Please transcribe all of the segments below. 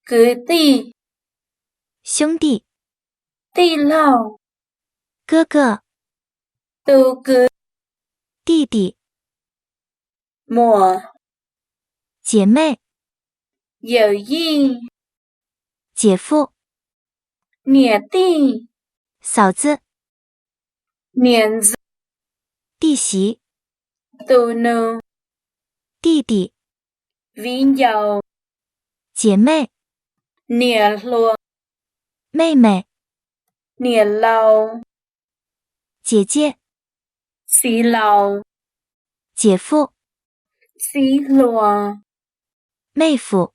哥弟，兄弟，弟佬，哥哥，都哥，弟弟，我，姐妹，友谊，姐夫，年弟，嫂子，年子，弟媳，都能，弟弟，温柔，姐妹，年老，妹妹，年老，姐姐，细佬，姐夫，细佬，妹夫，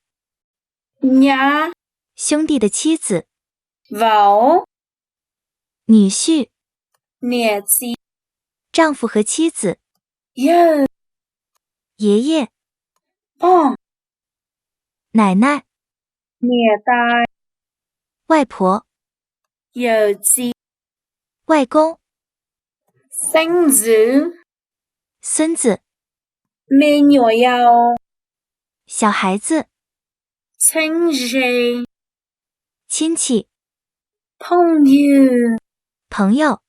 娘，兄弟的妻子，娃，女婿，年子，丈夫和妻子，有，爷爷，爸，奶奶，年代，外婆，幼稚，外公，孙子，孙子，美女友，小孩子，亲戚，亲戚，朋友。朋友。